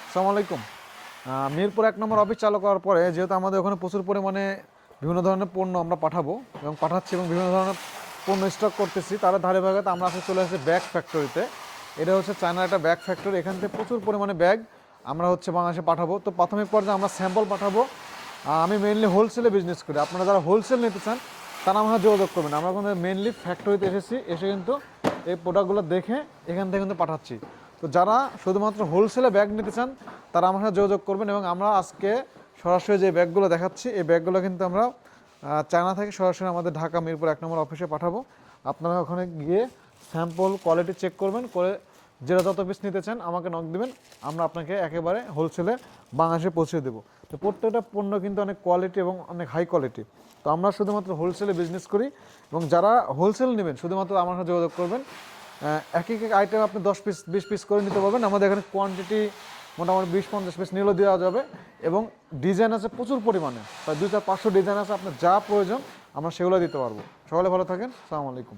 আসসালামু আলাইকুম। মিরপুর ১ নম্বর অফিস চালু করার পরে যেহেতু আমাদের ওখানে প্রচুর পরিমাণে বিভিন্ন ধরনের পণ্য আমরা পাঠাবো এবং পাঠাচ্ছি এবং বিভিন্ন ধরনের পণ্য স্টক করতেছি, তার ধারাবাহিকতা আমরা আসলে চলে এসেছি ব্যাগ ফ্যাক্টরিতে। এটা হচ্ছে চায়নার একটা ব্যাগ ফ্যাক্টরি। এখান থেকে প্রচুর পরিমাণে ব্যাগ আমরা হচ্ছে বাংলাদেশে পাঠাবো। তো প্রাথমিক পর্যায়ে আমরা স্যাম্পল পাঠাবো। আমি মেইনলি হোলসেলে বিজনেস করি। আপনারা যারা হোলসেল নিতে চান তারা আমার সাথে যোগাযোগ করবেন। আমরা কিন্তু মেইনলি ফ্যাক্টরিতে এসে কিন্তু এই প্রোডাক্টগুলো দেখে এখান থেকে কিন্তু পাঠাচ্ছি। তো যারা শুধুমাত্র হোলসেলে ব্যাগ নিতে চান তারা আমার সাথে যোগাযোগ করবেন এবং আমরা আজকে সরাসরি যে ব্যাগগুলো দেখাচ্ছি এই ব্যাগগুলো কিন্তু আমরা চায়না থেকে সরাসরি আমাদের ঢাকা মিরপুর ১ নম্বর অফিসে পাঠাবো। আপনারা ওখানে গিয়ে স্যাম্পল কোয়ালিটি চেক করবেন, করে যেটা যত পিস নিতে চান আমাকে নক দিবেন, আমরা আপনাকে একেবারে হোলসেলে বাংলাদেশে পৌঁছে দেবো। তো প্রত্যেকটা পণ্য কিন্তু অনেক কোয়ালিটি এবং অনেক হাই কোয়ালিটি। তো আমরা শুধুমাত্র হোলসেলে বিজনেস করি এবং যারা হোলসেল নেবেন শুধুমাত্র আমার সাথে যোগাযোগ করবেন। এক এক আইটেম আপনি 10 পিস 20 পিস করে নিতে পারবেন। আমাদের এখানে কোয়ান্টিটি মোটামুটি 20-50 পিস নিলেও দেওয়া যাবে এবং ডিজাইন আছে প্রচুর পরিমাণে, প্রায় 200-500 ডিজাইন আছে। আপনার যা প্রয়োজন আমরা সেগুলো দিতে পারবো। সকলে ভালো থাকেন। আসসালামু আলাইকুম।